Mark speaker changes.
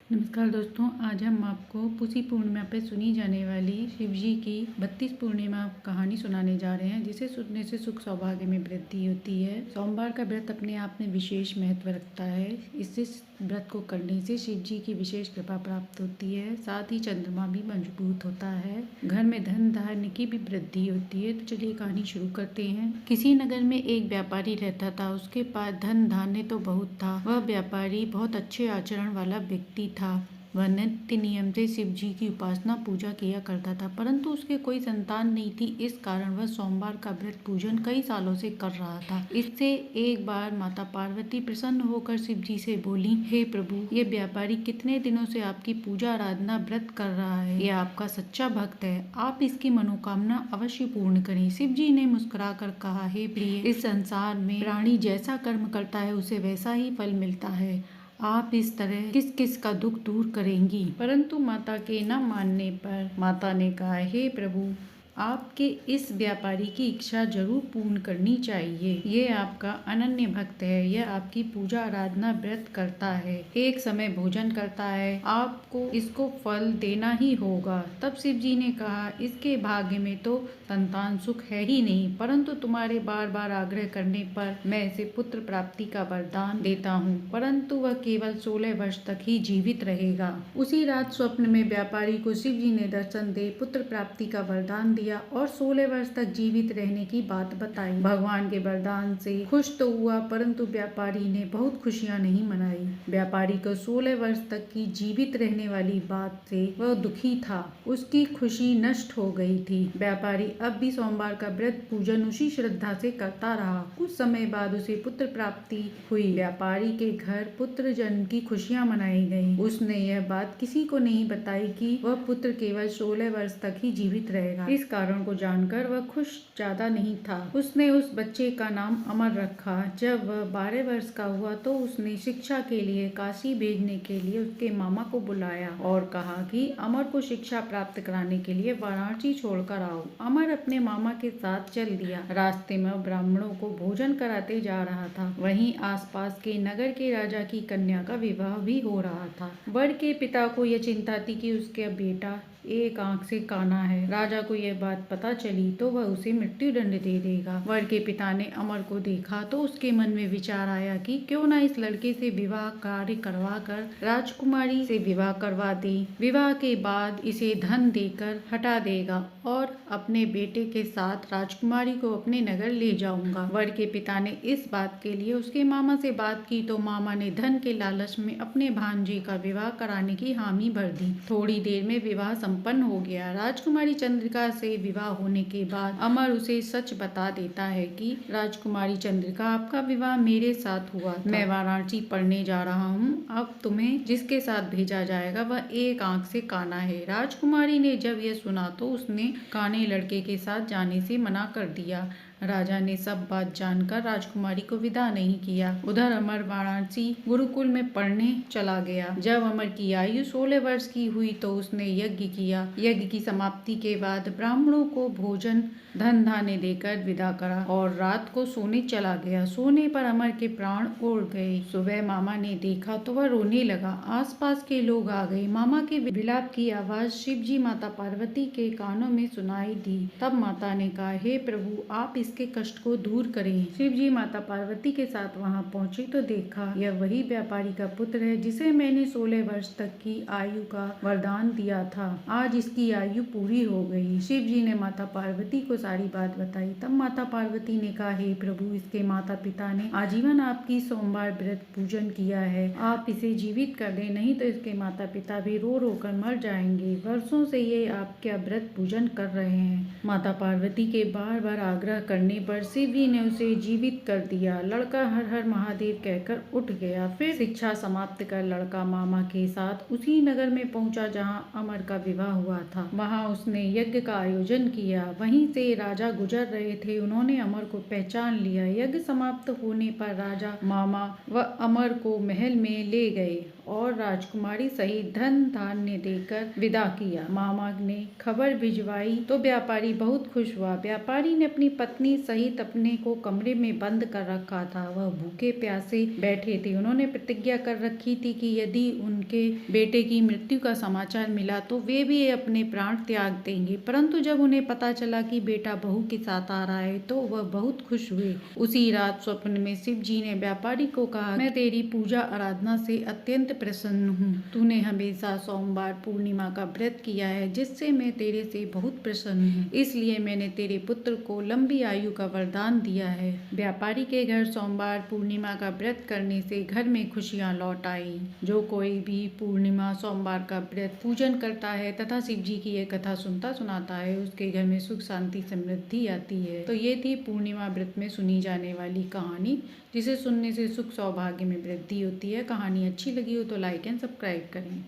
Speaker 1: नमस्कार दोस्तों, आज हम आपको पुषी पूर्णिमा पे सुनी जाने वाली शिव जी की 32 पूर्णिमा कहानी सुनाने जा रहे हैं, जिसे सुनने से सुख सौभाग्य में वृद्धि होती है। सोमवार का व्रत अपने आप में विशेष महत्व रखता है। इससे व्रत को करने से शिव जी की विशेष कृपा प्राप्त होती है। साथ ही चंद्रमा भी मजबूत होता है। घर में धन धान्य की भी वृद्धि होती है। तो चलिए कहानी शुरू करते हैं। किसी नगर में एक व्यापारी रहता था। उसके पास धन धान्य तो बहुत था। वह व्यापारी बहुत अच्छे आचरण वाला व्यक्ति था। वह नित्य नियम से शिव जी की उपासना पूजा किया करता था, परंतु उसके कोई संतान नहीं थी। इस कारण वह सोमवार का व्रत पूजन कई सालों से कर रहा था। इससे एक बार माता पार्वती प्रसन्न होकर शिव जी से बोली, हे प्रभु, ये व्यापारी कितने दिनों से आपकी पूजा आराधना व्रत कर रहा है। यह आपका सच्चा भक्त है। आप इसकी मनोकामना अवश्य पूर्ण करें। शिव जी ने मुस्कुरा कर कहा, हे प्रिय, इस संसार में प्राणी जैसा कर्म करता है उसे वैसा ही फल मिलता है। आप इस तरह किस किस का दुख दूर करेंगी। परंतु माता के न मानने पर माता ने कहा, हे प्रभु, आपके इस व्यापारी की इच्छा जरूर पूर्ण करनी चाहिए। ये आपका अनन्य भक्त है। यह आपकी पूजा आराधना व्रत करता है, एक समय भोजन करता है। आपको इसको फल देना ही होगा। तब शिव जी ने कहा, इसके भाग्य में तो संतान सुख है ही नहीं, परंतु तुम्हारे बार बार आग्रह करने पर मैं इसे पुत्र प्राप्ति का वरदान देता हूँ, परंतु वह केवल 16 वर्ष तक ही जीवित रहेगा। उसी रात स्वप्न में व्यापारी को शिव जी ने दर्शन दे पुत्र प्राप्ति का वरदान दिया और 16 वर्ष तक जीवित रहने की बात बताई। भगवान के वरदान से खुश तो हुआ, परंतु व्यापारी ने बहुत खुशियां नहीं मनाई। व्यापारी को 16 वर्ष तक की जीवित रहने वाली बात से वह दुखी था। उसकी खुशी नष्ट हो गई थी। व्यापारी अब भी सोमवार का व्रत पूजन उसी श्रद्धा से करता रहा। कुछ समय बाद उसे पुत्र प्राप्ति हुई। व्यापारी के घर पुत्र जन्म की खुशियां मनाई गई। उसने यह बात किसी को नहीं बताई कि वह पुत्र केवल 16 वर्ष तक ही जीवित रहेगा। इस कारण को जानकर वह खुश ज्यादा नहीं था। उसने उस बच्चे का नाम अमर रखा। जब वह 12 वर्ष का हुआ तो उसने शिक्षा के लिए काशी भेजने के लिए उसके मामा को बुलाया और कहा कि अमर को शिक्षा प्राप्त कराने के लिए वाराणसी छोड़कर आओ। अमर अपने मामा के साथ चल दिया। रास्ते में ब्राह्मणों को भोजन कराते जा रहा था। वहीं आसपास के नगर के राजा की कन्या का विवाह भी हो रहा था। वर के पिता को यह चिंता थी कि उसका बेटा एक आंख से काना है। राजा को यह बात पता चली तो वह उसे मृत्यु दंड दे देगा। वर के पिता ने अमर को देखा तो उसके मन में विचार आया कि क्यों न इस लड़के से विवाह कार्य करवा कर राजकुमारी से विवाह करवा दे। विवाह के बाद इसे धन देकर हटा देगा और अपने बेटे के साथ राजकुमारी को अपने नगर ले जाऊंगा। वर के पिता ने इस बात के लिए उसके मामा से बात की तो मामा ने धन के लालच में अपने भांजे का विवाह कराने की हामी भर दी। थोड़ी देर में विवाह संपन्न हो गया। राजकुमारी चंद्रिका से विवाह होने के बाद अमर उसे सच बता देता है कि राजकुमारी चंद्रिका, आपका विवाह मेरे साथ हुआ था। मैं वाराणसी पढ़ने जा रहा हूँ। अब तुम्हें जिसके साथ भेजा जाएगा वह एक आंख से काना है। राजकुमारी ने जब यह सुना तो उसने काने लड़के के साथ जाने से मना कर दिया। राजा ने सब बात जानकर राजकुमारी को विदा नहीं किया। उधर अमर वाराणसी गुरुकुल में पढ़ने चला गया। जब अमर की आयु 16 वर्ष की हुई तो उसने यज्ञ किया। यज्ञ की समाप्ति के बाद ब्राह्मणों को भोजन धन धान्य देकर विदा करा और रात को सोने चला गया। सोने पर अमर के प्राण उड़ गए। सुबह मामा ने देखा तो वह रोने लगा। आसपास के लोग आ गए। मामा के विलाप की आवाज शिव जी माता पार्वती के कानों में सुनाई दी। तब माता ने कहा, हे प्रभु, आप इसके कष्ट को दूर करें। शिव जी माता पार्वती के साथ वहां पहुंचे तो देखा यह वही व्यापारी का पुत्र है जिसे मैंने 16 वर्ष तक की आयु का वरदान दिया था। आज इसकी आयु पूरी हो गई। शिव जी ने माता पार्वती को सारी बात बताई। तब माता पार्वती ने कहा, हे प्रभु, इसके माता पिता ने आजीवन आपकी सोमवार व्रत पूजन किया है। आप इसे जीवित कर दें, नहीं तो इसके माता पिता भी रो रो कर मर जाएंगे। वर्षों से ये आपका व्रत पूजन कर रहे हैं। माता पार्वती के बार बार आग्रह करने पर शिव जी ने उसे जीवित कर दिया। लड़का हर हर महादेव कहकर उठ गया। फिर शिक्षा समाप्त कर लड़का मामा के साथ उसी नगर में पहुंचा जहां अमर का विवाह हुआ था। वहां उसने यज्ञ का आयोजन किया। वहीं से राजा गुजर रहे थे। उन्होंने अमर को पहचान लिया। यज्ञ समाप्त होने पर राजा मामा व अमर को महल में ले गए। और राजकुमारी सहित धन धान्य देकर विदा किया। मामा ने खबर भिजवाई तो व्यापारी बहुत खुश हुआ। व्यापारी ने अपनी पत्नी सहित अपने को कमरे में बंद कर रखा था। वह भूखे प्यासे बैठे थे। उन्होंने प्रतिज्ञा कर रखी थी कि यदि उनके बेटे की मृत्यु का समाचार मिला तो वे भी अपने प्राण त्याग देंगे। परंतु जब उन्हें पता चला कि बेटा बहू के साथ आ रहा है तो वह बहुत खुश हुए। उसी रात स्वप्न में शिव जी ने व्यापारी को कहा, मैं तेरी पूजा आराधना से अत्यंत प्रसन्न हूँ। तूने हमेशा सोमवार पूर्णिमा का व्रत किया है, जिससे मैं तेरे से बहुत प्रसन्न हूँ। इसलिए मैंने तेरे पुत्र को लंबी आयु का वरदान दिया है। व्यापारी के घर सोमवार पूर्णिमा का व्रत करने से घर में खुशियाँ लौट आई। जो कोई भी पूर्णिमा सोमवार का व्रत पूजन करता है तथा शिव जी की ये कथा सुनता सुनाता है, उसके घर में सुख शांति समृद्धि आती है। तो ये थी पूर्णिमा व्रत में सुनी जाने वाली कहानी, जिसे सुनने से सुख सौभाग्य में वृद्धि होती है। कहानी अच्छी लगी हो तो लाइक एंड सब्सक्राइब करें।